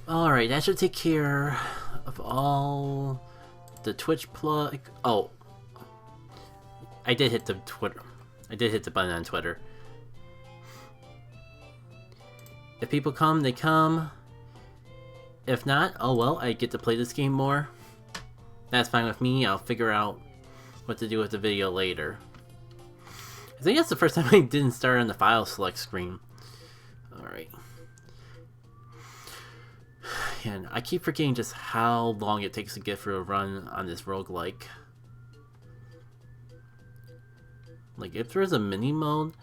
Alright, that should take care of all the Twitch plug. Oh, I did hit the Twitter. I did hit the button on Twitter. If people come, they come. If not, oh well, I get to play this game more. That's fine with me. I'll figure out what to do with the video later. I think that's the first time I didn't start on the file select screen. Alright. And I keep forgetting just how long it takes to get through a run on this roguelike. Like, if there was a mini mode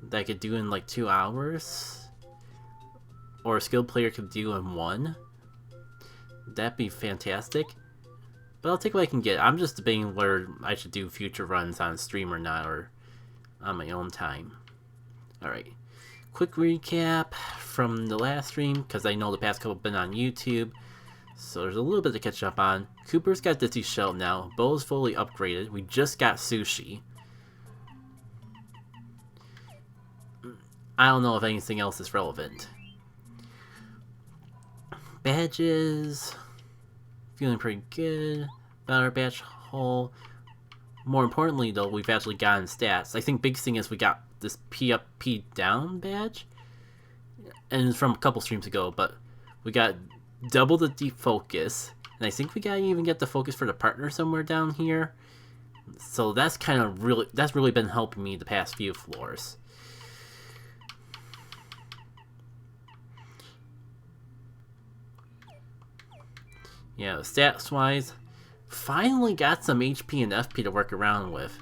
that I could do in like 2 hours, or a skilled player could do in 1, that'd be fantastic. But I'll take what I can get. I'm just debating whether I should do future runs on stream or not, or on my own time. Alright. Quick recap from the last stream, because I know the past couple have been on YouTube, so there's a little bit to catch up on. Cooper's got Dizzy Shell now. Bo's fully upgraded. We just got Sushi. I don't know if anything else is relevant. Badges. Feeling pretty good about our badge haul. More importantly, though, we've actually gotten stats. I think big thing is we got this P up, P down badge. And it's from a couple streams ago, but we got double the deep focus. And I think we gotta even get the focus for the partner somewhere down here. So that's kind of really been helping me the past few floors. Yeah, stats-wise, finally got some HP and FP to work around with.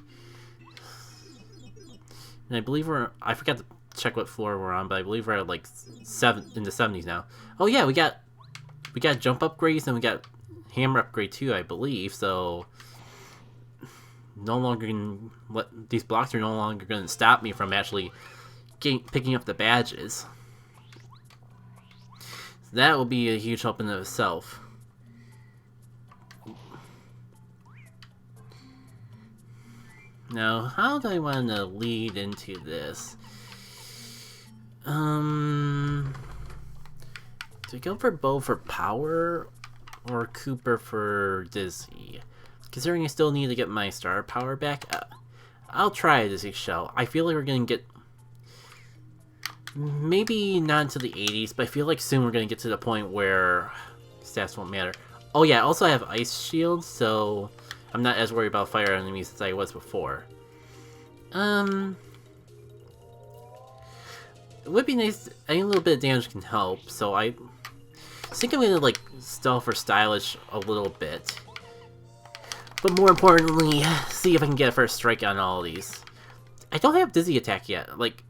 And I believe I forgot to check what floor we're on, but I believe we're at like in the 70s now. Oh yeah, we got jump upgrades and we got hammer upgrade too, I believe, so no longer these blocks are no longer going to stop me from actually picking up the badges. So that will be a huge help in of itself. Now, how do I want to lead into this? Do I go for Bo for power or Cooper for Dizzy? Considering I still need to get my star power back, I'll try a Dizzy Shell. I feel like we're going to get... maybe not into the 80s, but I feel like soon we're going to get to the point where stats won't matter. Oh yeah, also I have Ice Shield, so I'm not as worried about fire enemies as I was before. It would be nice. Any little bit of damage can help, so I think I'm gonna like stealth or stylish a little bit. But more importantly, see if I can get a first strike on all of these. I don't have Dizzy Attack yet. Like,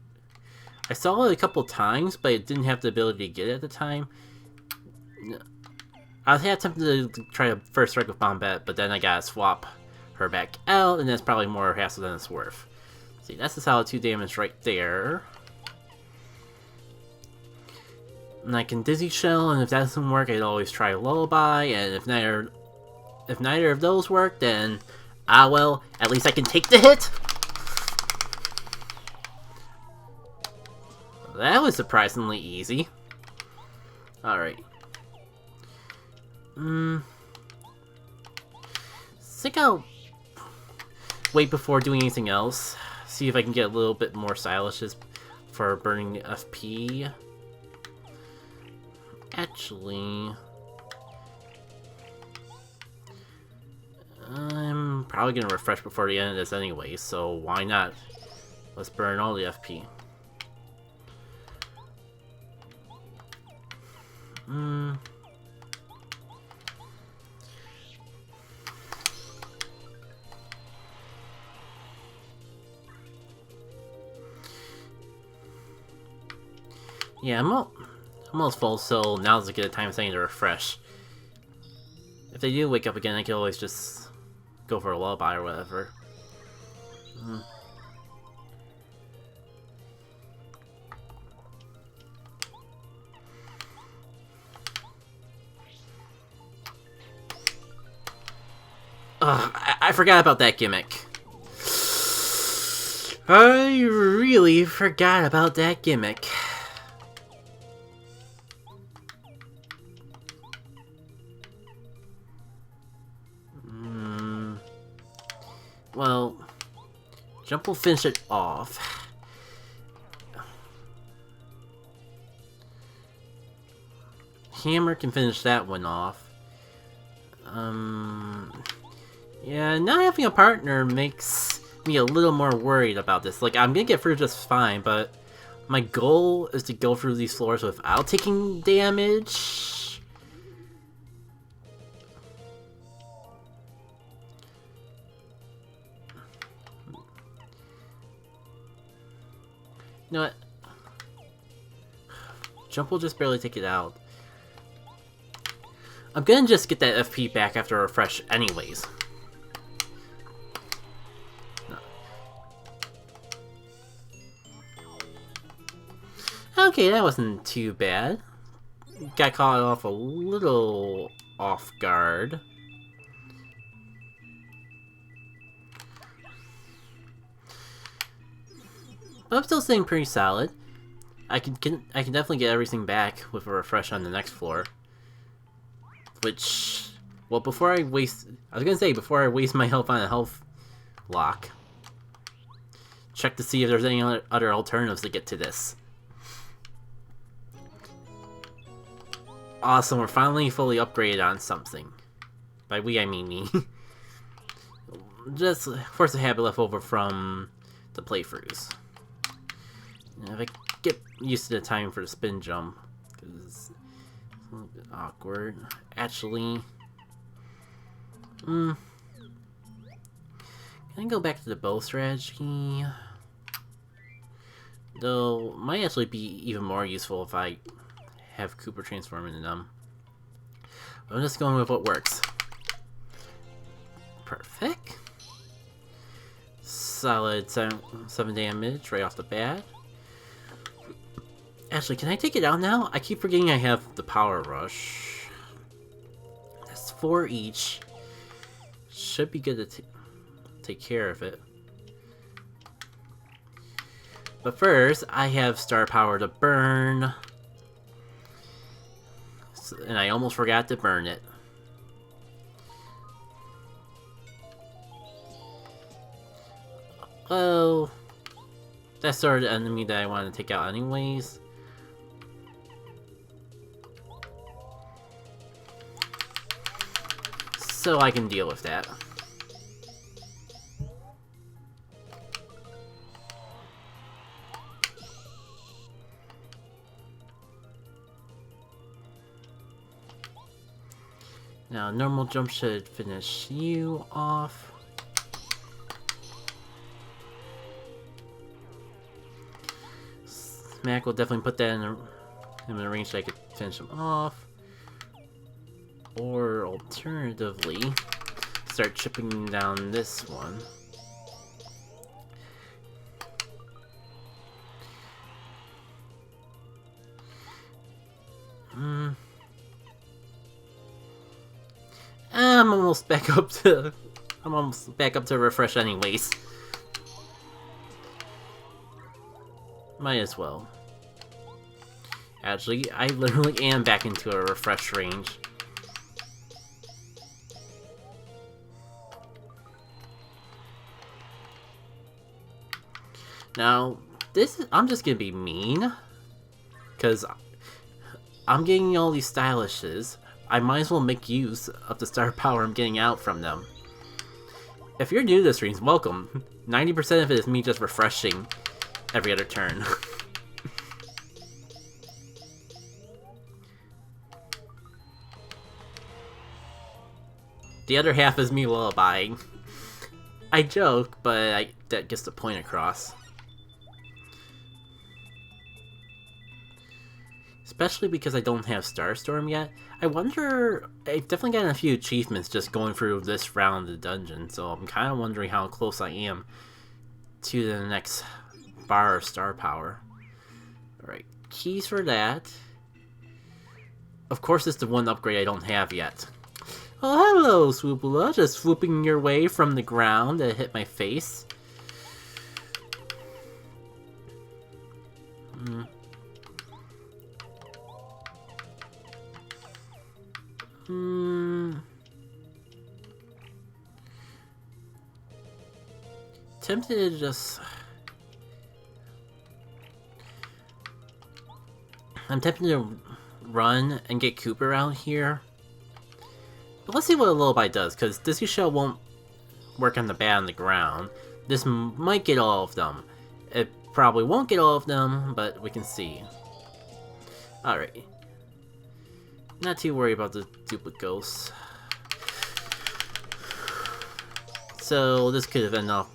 I saw it a couple times, but it didn't have the ability to get it at the time. I was tempted to try to first strike with Bombette, but then I gotta swap her back out, and that's probably more hassle than it's worth. See, that's a solid 2 damage right there. And I can Dizzy Shell, and if that doesn't work, I'd always try Lullaby, and if neither of those work, then well, at least I can take the hit. That was surprisingly easy. Alright. I think I'll wait before doing anything else. See if I can get a little bit more stylish for burning the FP. Actually, I'm probably going to refresh before the end of this anyway, so why not? Let's burn all the FP. Yeah, I'm almost full, so now's a good time saying to refresh. If they do wake up again, I can always just go for a lullaby or whatever. I forgot about that gimmick. I really forgot about that gimmick. Well, Jump will finish it off. Hammer can finish that one off. Yeah, not having a partner makes me a little more worried about this. Like, I'm gonna get through just fine, but my goal is to go through these floors without taking damage. You know what? Jump will just barely take it out. I'm gonna just get that FP back after a refresh anyways. No. Okay, that wasn't too bad. Got caught off a little off guard. But I'm still staying pretty solid. I can definitely get everything back with a refresh on the next floor. Which, well, before I waste my health on a health lock, check to see if there's any other alternatives to get to this. Awesome, we're finally fully upgraded on something. By we, I mean me. Just force a habit left over from the playthroughs. And if I get used to the timing for the spin jump, because it's a little bit awkward. Actually, can I go back to the bow strategy? Though, might actually be even more useful if I have Cooper transform into them. I'm just going with what works. Perfect. Solid 7 damage right off the bat. Actually, can I take it out now? I keep forgetting I have the Power Rush. That's 4 each. Should be good to take care of it. But first, I have Star Power to burn. And I almost forgot to burn it. Well, that's sort of the enemy that I want to take out anyways. So I can deal with that. Now, normal jump should finish you off. Smack will definitely put that in a range that I could finish him off. Or alternatively, start chipping down this one. I'm almost back up to refresh anyways. Might as well. Actually, I literally am back into a refresh range. Now, I'm just gonna be mean, because I'm getting all these stylishes. I might as well make use of the star power I'm getting out from them. If you're new to the streams, welcome. 90% of it is me just refreshing every other turn. The other half is me lullabying. I joke, but that gets the point across. Especially because I don't have Starstorm yet. I wonder... I've definitely gotten a few achievements just going through this round of the dungeon, so I'm kind of wondering how close I am to the next bar of star power. Alright, keys for that. Of course, it's the one upgrade I don't have yet. Oh, hello, Swoopula. Just swooping your way from the ground that hit my face. tempted to just... I'm tempted to run and get Cooper out here. But let's see what a lullaby does, because Dizzy Shell won't work on the bat on the ground. This might get all of them. It probably won't get all of them, but we can see. Alright. Not too worried about the duplicate ghosts. So this could have ended up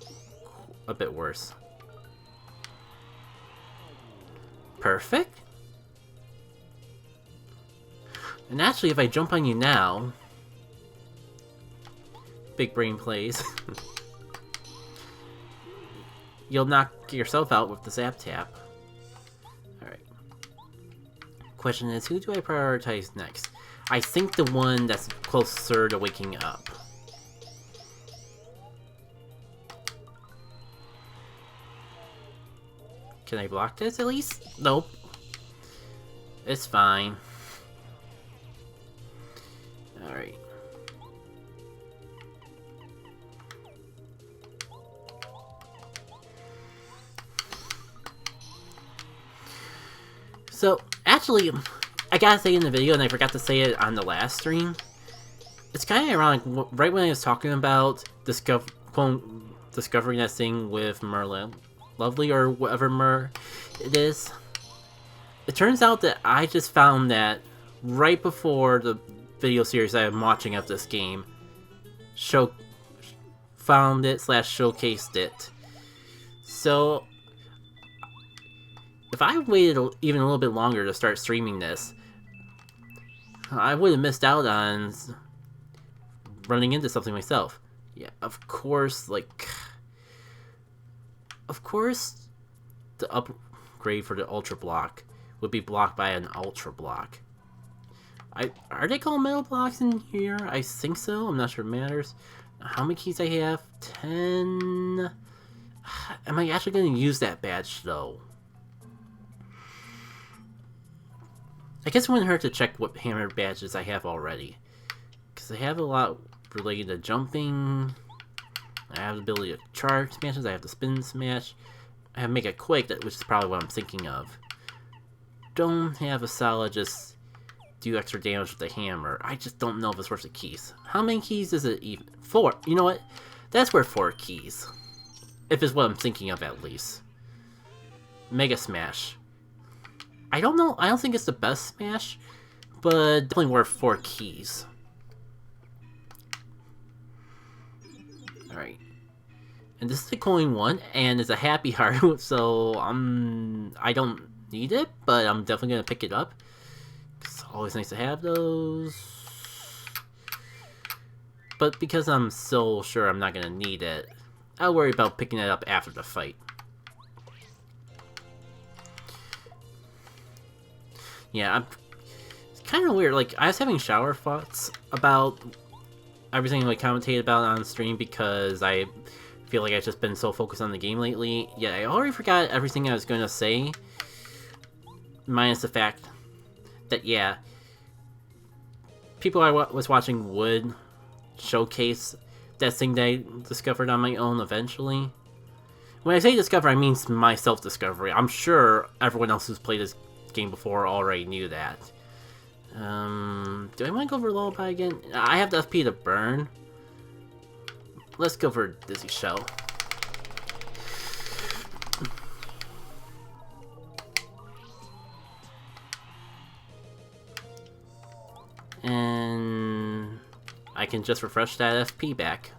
a bit worse. Perfect. And actually, if I jump on you now... Big brain plays. You'll knock yourself out with the Zap Tap. Alright. Question is, who do I prioritize next? I think the one that's closer to waking up. Can I block this at least? Nope. It's fine. Alright. So, actually, I gotta say in the video, and I forgot to say it on the last stream, it's kind of ironic, right when I was talking about discovering that thing with Merlin Lovely, or whatever Mer it is, it turns out that I just found that right before the video series I'm watching of this game found it / showcased it. So if I waited even a little bit longer to start streaming this, I would have missed out on running into something myself. Yeah, of course, of course, the upgrade for the Ultra Block would be blocked by an Ultra Block. Are they called metal blocks in here? I think so. I'm not sure it matters. How many keys I have? 10. Am I actually going to use that badge, though? I guess it wouldn't hurt to check what hammer badges I have already. Because I have a lot related to jumping. I have the ability to charge smashes. I have the spin smash. I have make it quick, which is probably what I'm thinking of. Don't have a solid just do extra damage with the hammer. I just don't know if it's worth the keys. How many keys is it even? 4. You know what? That's worth 4 keys. If it's what I'm thinking of, at least. Mega Smash. I don't know. I don't think it's the best Smash, but definitely worth 4 keys. Alright. And this is the coin one, and it's a happy heart, so I don't need it, but I'm definitely going to pick it up. It's always nice to have those. But because I'm so sure I'm not going to need it, I'll worry about picking it up after the fight. Yeah, it's kind of weird. Like, I was having shower thoughts about everything I commentated about on stream because I feel like I've just been so focused on the game lately. Yeah, I already forgot everything I was going to say. Minus the fact that, yeah, people I was watching would showcase that thing that I discovered on my own eventually. When I say discover, I mean my self-discovery. I'm sure everyone else who's played this game before already knew that. Do I want to go for Lullaby again? I have the FP to burn. Let's go for Dizzy Shell. And I can just refresh that FP back.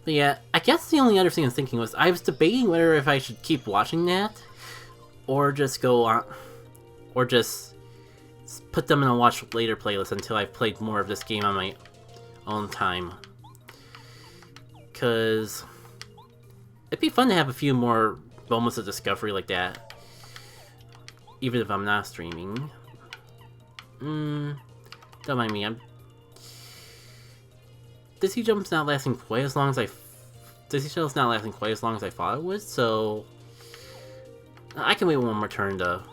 But yeah, I guess the only other thing I was thinking was I was debating whether if I should keep watching that or just go on, or just put them in a watch later playlist until I've played more of this game on my own time. Because it'd be fun to have a few more moments of discovery like that, even if I'm not streaming. Don't mind me, Dizzy Jump's not lasting quite as long as Dizzy Shell's not lasting quite as long as I thought it would, so I can wait one more turn to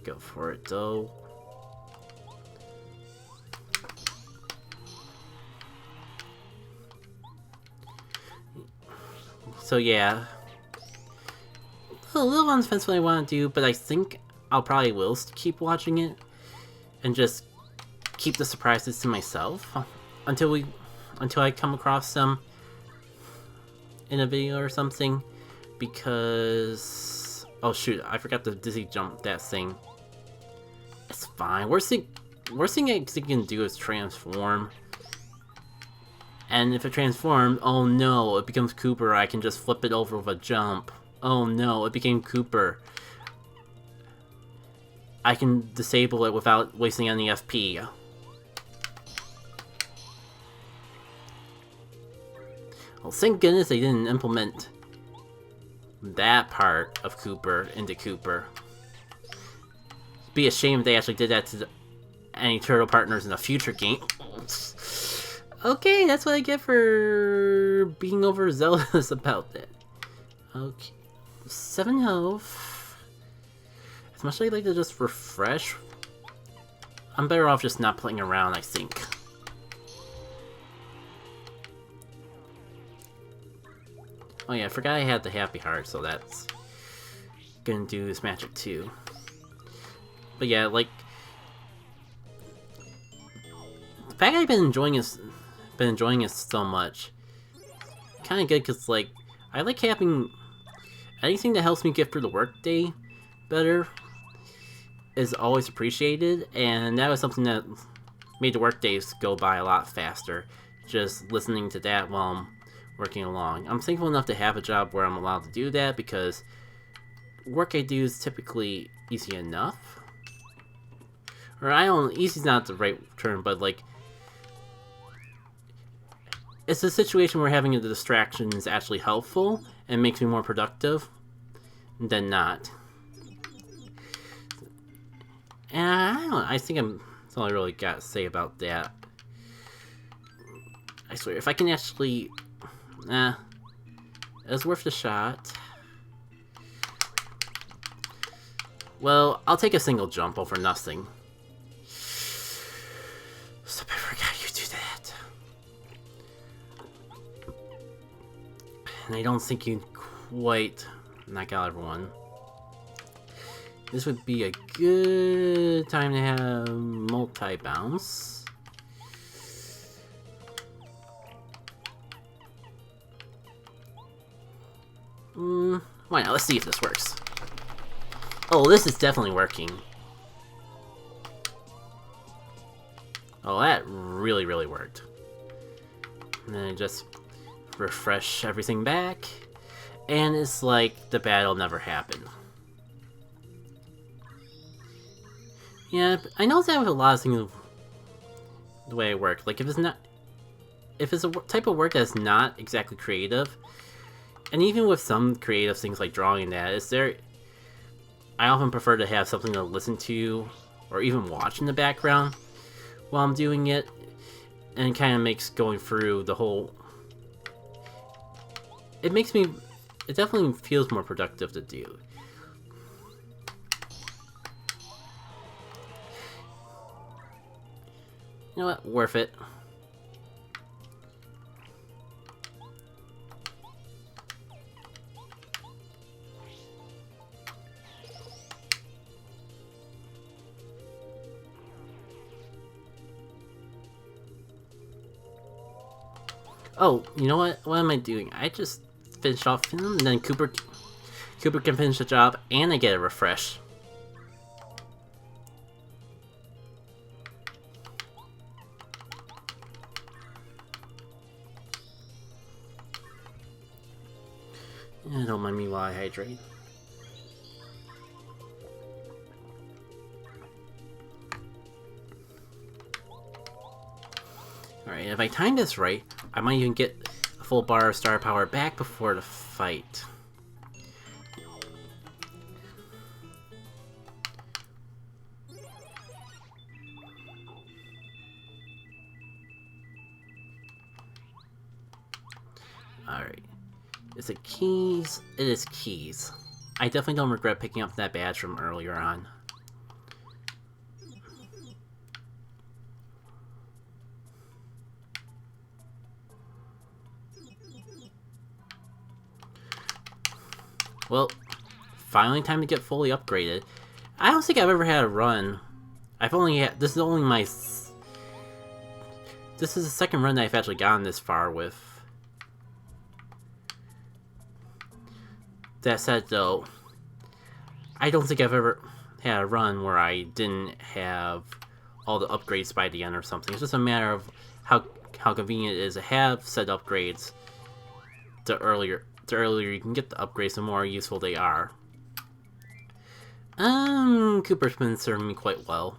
go for it, though. So yeah, a little on the fence what I want to do, but I think I'll probably will keep watching it and just keep the surprises to myself until I come across some in a video or something. Because oh shoot, I forgot to dizzy jump that thing. It's fine. Worst thing it can do is transform. And if it transforms, oh no, it becomes Cooper. I can just flip it over with a jump. Oh no, it became Cooper. I can disable it without wasting any FP. Well, thank goodness they didn't implement that part of Cooper into Cooper. It'd be a shame if they actually did that to any turtle partners in a future game. Okay, that's what I get for being overzealous about it. Okay. 7 health. As much as I'd like to just refresh, I'm better off just not playing around, I think. Oh yeah, I forgot I had the happy heart, so that's gonna do this magic too. But yeah, like, the fact I've been enjoying it so much, kind of good, because like I like having anything that helps me get through the workday better is always appreciated, and that was something that made the workdays go by a lot faster. Just listening to that while I'm working along. I'm thankful enough to have a job where I'm allowed to do that, because work I do is typically easy enough. Or I don't, easy's not the right term, but like, it's a situation where having the distraction is actually helpful and makes me more productive than not. And I don't know, I think that's all I really got to say about that. I swear, if I can actually, it was worth the shot. Well, I'll take a single jump over nothing. Stop, I forgot you do that. And I don't think you quite knock out everyone. This would be a good time to have multi-bounce. Why not? Let's see if this works. Oh, this is definitely working. Oh, that really, really worked. And then I just refresh everything back, and it's like the battle never happened. Yeah, I know that with a lot of things, the way I work. Like, if it's a type of work that's not exactly creative, and even with some creative things like drawing that, I often prefer to have something to listen to, or even watch in the background while I'm doing it, and it kind of makes going through the whole... It definitely feels more productive to do. You know what? Worth it. Oh, you know what? What am I doing? I just finished off him, and then Cooper can finish the job, and I get a refresh. Don't mind me while I hydrate. Alright, if I time this right, I might even get a full bar of star power back before the fight. Alright. Is it keys? It is keys. I definitely don't regret picking up that badge from earlier on. Well, finally time to get fully upgraded. I don't think I've ever had a run. I've only had... This is only my... This is the second run that I've actually gotten this far with. That said, though, I don't think I've ever had a run where I didn't have all the upgrades by the end or something. It's just a matter of how convenient it is to have said upgrades. The earlier you can get the upgrades, the more useful they are. Cooper's been serving me quite well.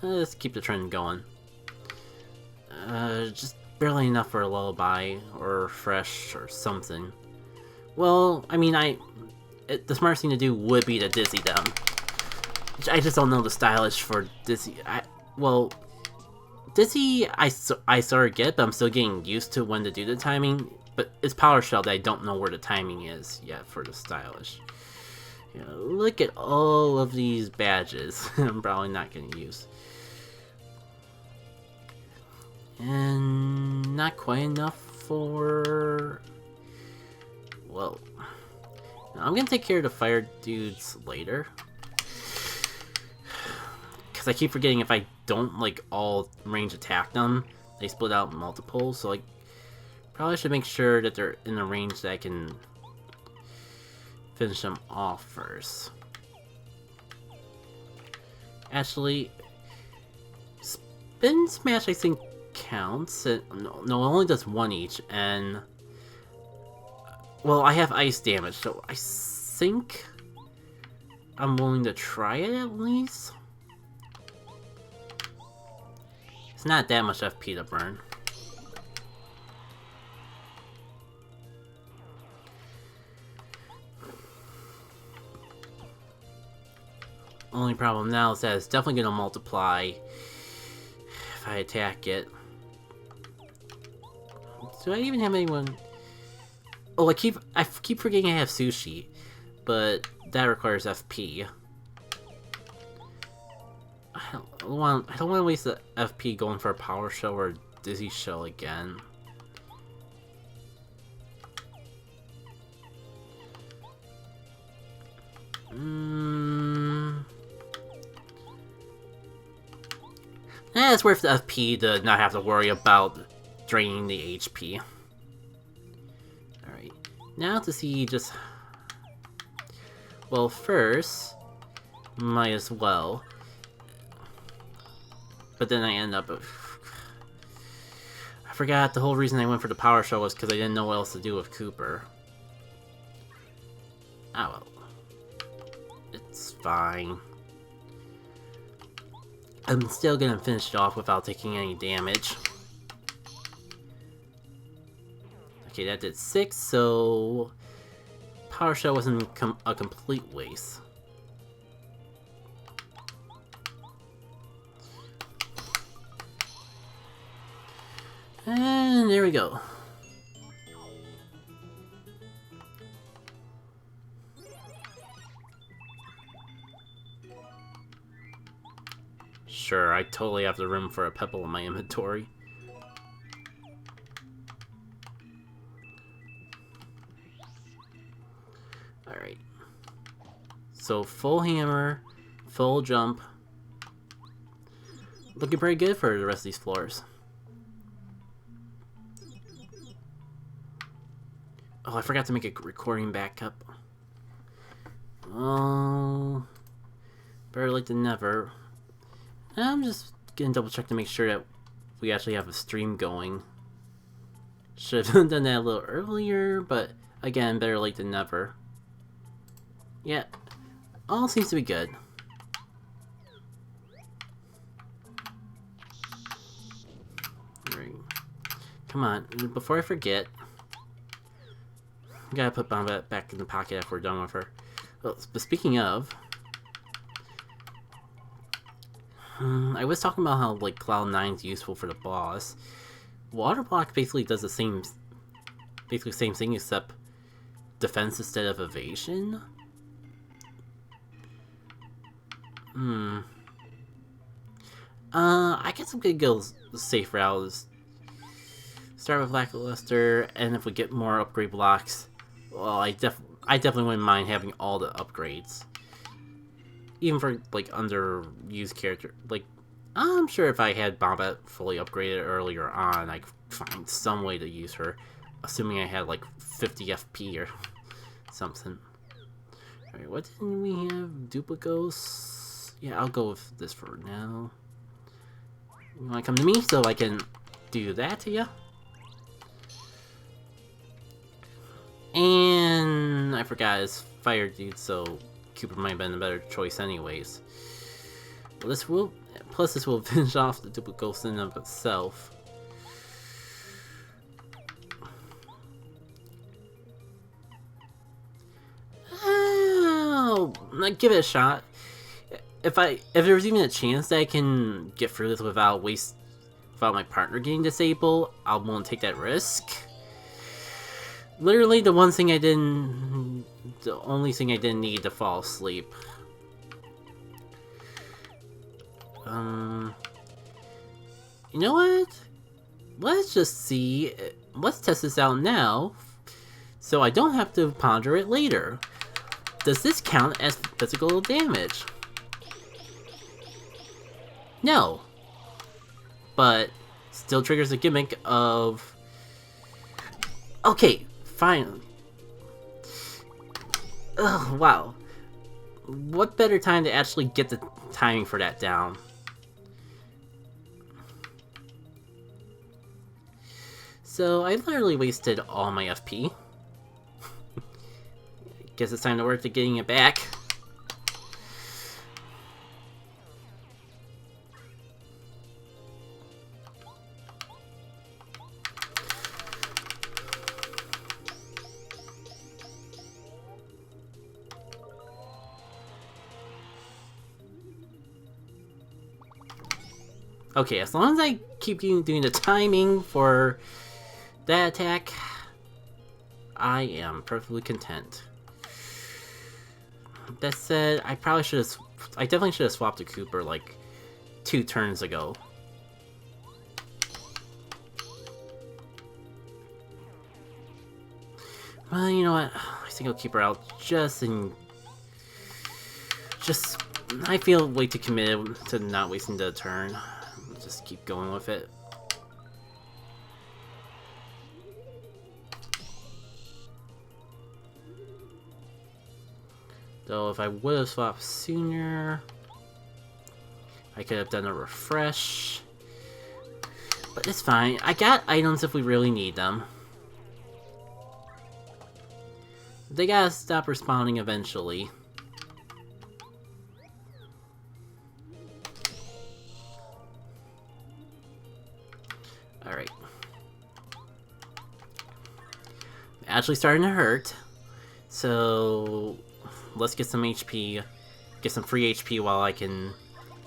Let's keep the trend going. Just barely enough for a lullaby, or refresh, or something. Well, I mean, the smartest thing to do would be to dizzy them. I just don't know the stylish for dizzy. Well, dizzy, I sort of get, but I'm still getting used to when to do the timing. But it's Power Shell that I don't know where the timing is yet for the stylish. You know, look at all of these badges. I'm probably not going to use. And not quite enough for... Well, I'm going to take care of the fire dudes later. Because I keep forgetting if I don't, like, all range attack them, they split out multiple, so, like, probably should make sure that they're in a range that I can finish them off first. Actually, Spin Smash, I think, counts. No, it only does one each, and... Well, I have ice damage, so I think I'm willing to try it at least. It's not that much FP to burn. Only problem now is that it's definitely going to multiply if I attack it. Do I even have anyone? Oh, I keep forgetting I have Sushi, but that requires FP. I don't want to waste the FP going for a Power Shell or a Dizzy Shell again. It's worth the FP to not have to worry about draining the HP. Alright, now to see just... Well, first, might as well. But then I end up... I forgot the whole reason I went for the Power Shell was because I didn't know what else to do with Cooper. Ah well. It's fine. I'm still gonna finish it off without taking any damage. Okay, that did 6, so... Power Shell wasn't a complete waste. And there we go. Sure, I totally have the room for a Pebble in my inventory. Alright. So, full hammer, full jump. Looking pretty good for the rest of these floors. Oh, I forgot to make a recording backup. Oh, better late than never. I'm just gonna double check to make sure that we actually have a stream going. Should have done that a little earlier, but again, better late than never. Yeah, all seems to be good. Right. Come on, before I forget. I gotta put Bombette back in the pocket after we're done with her. Well, but speaking of... I was talking about how, like, Cloud 9's useful for the boss. Water Block basically does the same... Basically same thing, except... defense instead of evasion? I guess I'm gonna go the safe route. Start with elDexter, and if we get more upgrade blocks, well, I definitely wouldn't mind having all the upgrades. Even for, like, underused character. Like, I'm sure if I had Bombette fully upgraded earlier on, I could find some way to use her. Assuming I had, like, 50 FP or something. Alright, what didn't we have? Duplicos? Yeah, I'll go with this for now. You wanna come to me so I can do that to you? And I forgot his fire dude, so Cooper might have been a better choice anyways. But this will finish off the Duplicos in and of itself. Oh, give it a shot. If there's even a chance that I can get through this without my partner getting disabled, I'll won't take that risk. Literally the only thing I didn't need to fall asleep. You know what? Let's just see. Let's test this out now, so I don't have to ponder it later. Does this count as physical damage? No. But still triggers the gimmick of... Okay, fine. Ugh, wow. What better time to actually get the timing for that down? So I literally wasted all my FP. Guess it's time to work to getting it back. Okay, as long as I keep doing the timing for that attack, I am perfectly content. That said, I definitely should have swapped to Cooper like 2 turns ago. Well, you know what? I think I'll keep her out I feel way too committed to not wasting the turn. Just keep going with it. Though if I would have swapped sooner, I could have done a refresh. But it's fine. I got items if we really need them. They gotta stop responding eventually. Alright. Actually starting to hurt. So let's get some HP. Get some free HP while I can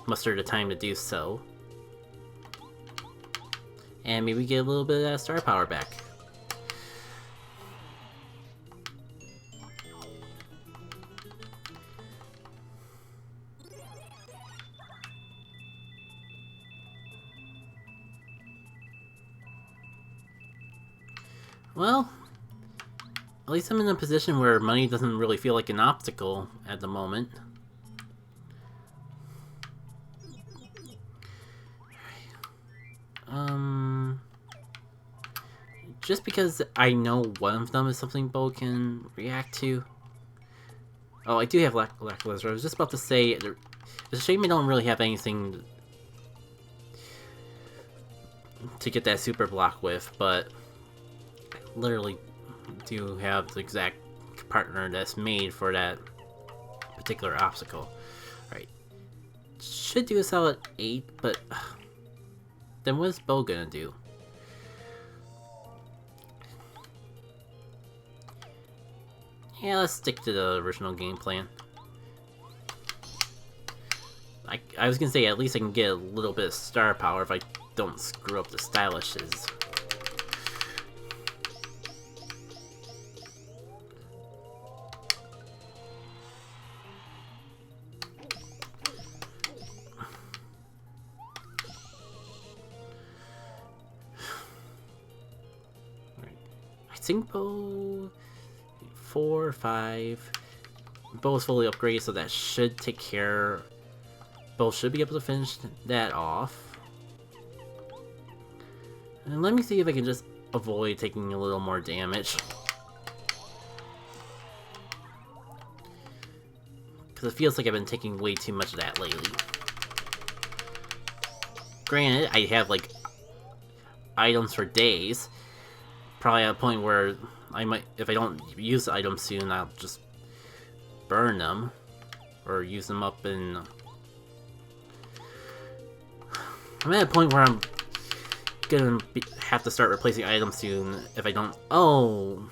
muster the time to do so. And maybe get a little bit of that star power back. Well, at least I'm in a position where money doesn't really feel like an obstacle at the moment. Just because I know one of them is something Bo can react to. Oh, I do have elDexter. I was just about to say, it's a shame I don't really have anything to get that super block with, but I literally do have the exact partner that's made for that particular obstacle. Alright. Should do a solid 8, but then what is Bo gonna do? Yeah, let's stick to the original game plan. I was gonna say, at least I can get a little bit of star power if I don't screw up the stylishes. think bow 4, 5. Bow is fully upgraded, so that should take care. Bow should be able to finish that off. And let me see if I can just avoid taking a little more damage. Because it feels like I've been taking way too much of that lately. Granted, I have like items for days. Probably at a point where I might, if I don't use the items soon, I'll just burn them. Or use them up in... I'm at a point where I'm gonna have to start replacing items soon if I don't... Oh!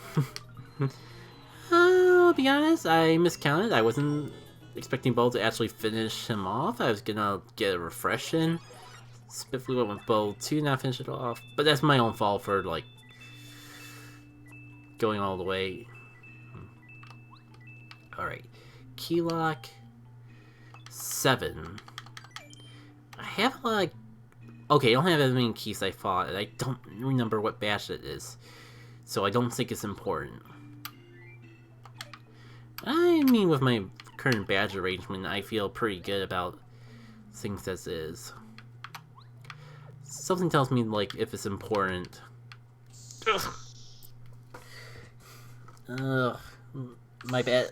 I'll be honest, I miscounted. I wasn't expecting Bo to actually finish him off. I was gonna get a refresh in. Spiffly went with Bo 2, not finish it off. But that's my own fault for, like, going all the way. Alright. Key lock 7. I have, like... Okay, I don't have as many keys I thought, and I don't remember what batch it is. So I don't think it's important. I mean, with my current badge arrangement, I feel pretty good about things as is. Something tells me, like, if it's important. Ugh. My bad.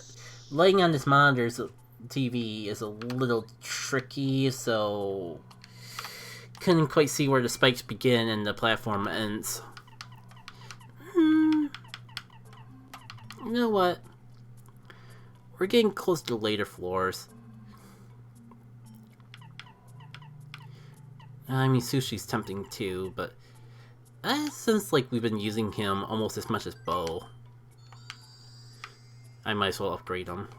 Lighting on this monitor's TV is a little tricky, so... Couldn't quite see where the spikes begin and the platform ends. You know what? We're getting close to later floors. I mean, Sushi's tempting too, but... since, like, we've been using him almost as much as Bo, I might as well upgrade him.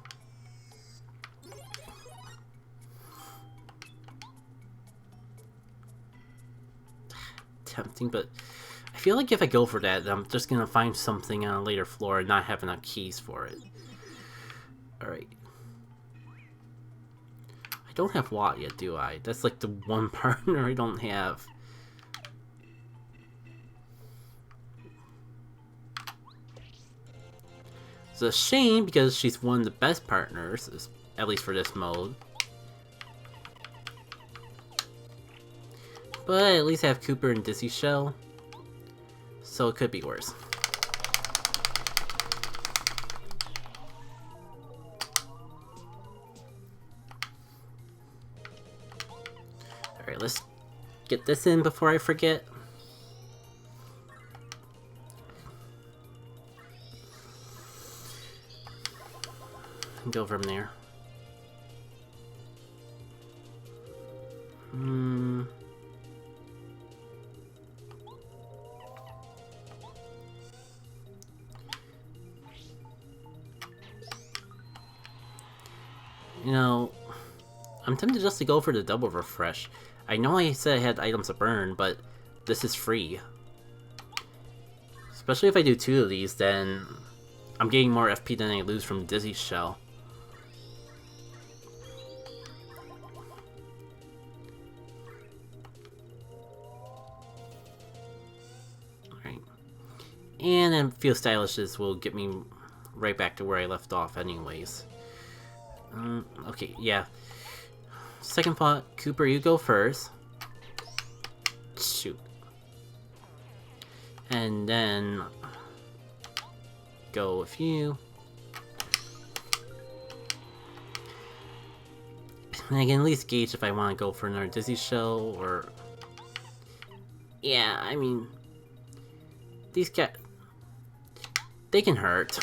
Tempting, but I feel like if I go for that, I'm just gonna find something on a later floor and not have enough keys for it. Alright. I don't have Watt yet, do I? That's like the one partner I don't have. It's a shame because she's one of the best partners, at least for this mode. But I at least have Cooper and Dizzy Shell, so it could be worse. Alright, let's get this in before I forget. And go from there. You know, I'm tempted just to go for the double refresh. I know I said I had items to burn, but this is free. Especially if I do 2 of these, then I'm getting more FP than I lose from Dizzy Shell. Alright. And then Feel Stylishes will get me right back to where I left off anyways. Okay, yeah. Second thought, Cooper, you go first. Shoot. And then... go with you. And I can at least gauge if I want to go for another Dizzy Shell, or... Yeah, I mean... These cats... they can hurt.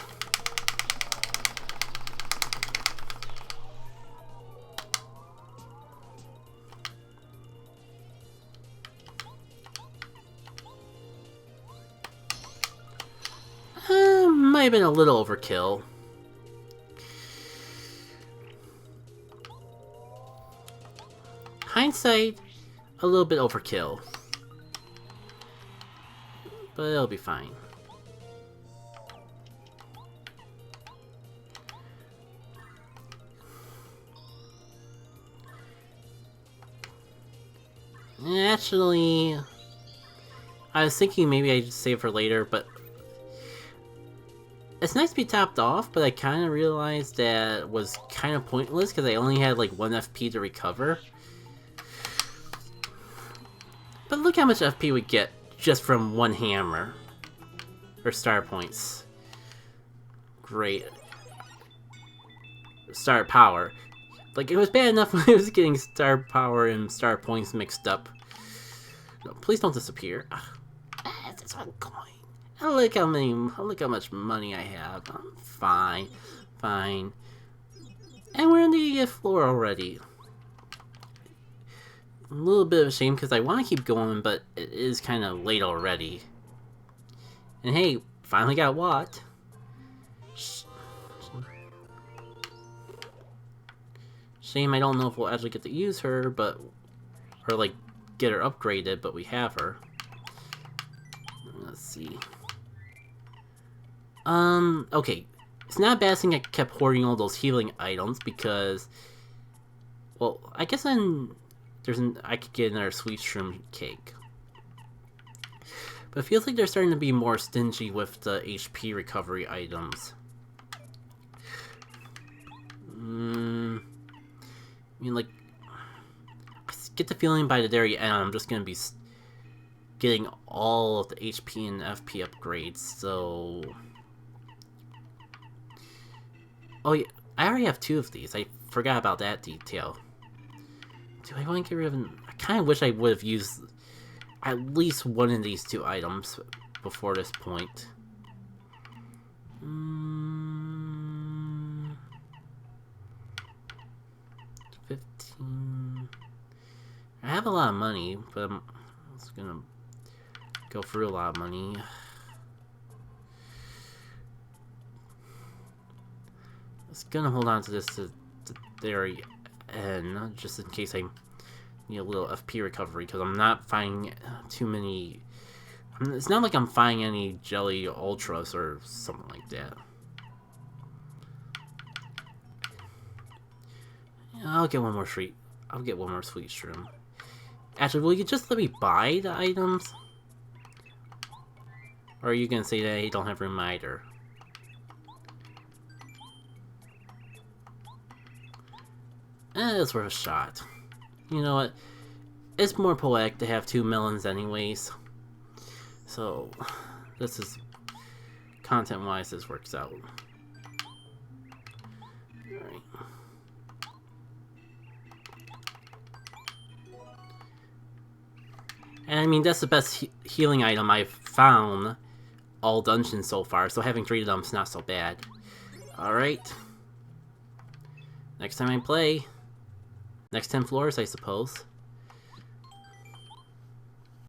Might have been a little overkill. Hindsight, a little bit overkill. But it'll be fine. Actually, I was thinking maybe I'd save for later, but It's nice to be topped off, but I kind of realized that it was kind of pointless because I only had like 1 FP to recover. But look how much FP we get just from 1 hammer. Or star points. Great. Star power. Like, it was bad enough when I was getting star power and star points mixed up. No, please don't disappear. It's just 1 coin. Look how much money I have. I'm fine. Fine. And we're in the 80th floor already. A little bit of a shame because I want to keep going, but it is kind of late already. And hey, finally got Watt. Shame I don't know if we'll actually get to use her, but... Or like, get her upgraded, but we have her. Let's see. Okay. It's not a bad thing I kept hoarding all those healing items because... Well, I guess I could get another sweet shroom cake. But it feels like they're starting to be more stingy with the HP recovery items. I mean, like... I get the feeling by the very end I'm just gonna be getting all of the HP and FP upgrades, so... Oh yeah, I already have 2 of these. I forgot about that detail. Do I want to get rid of them? I kind of wish I would have used at least 1 of these 2 items before this point. 15... I have a lot of money, but I'm just gonna go through a lot of money. I was gonna hold on to this to the very end, just in case I need a little FP recovery, because I'm not finding too many... It's not like I'm finding any Jelly Ultras or something like that. I'll get one more sweet. I'll get one more sweet shroom. Actually, will you just let me buy the items? Or are you gonna say that you don't have reminder? It's worth a shot. You know what? It's more poetic to have 2 melons anyways. So, this is... Content-wise, this works out. Alright. And I mean, that's the best healing item I've found all dungeons so far, so having 3 of them is not so bad. Alright. Next time I play... Next 10 floors, I suppose.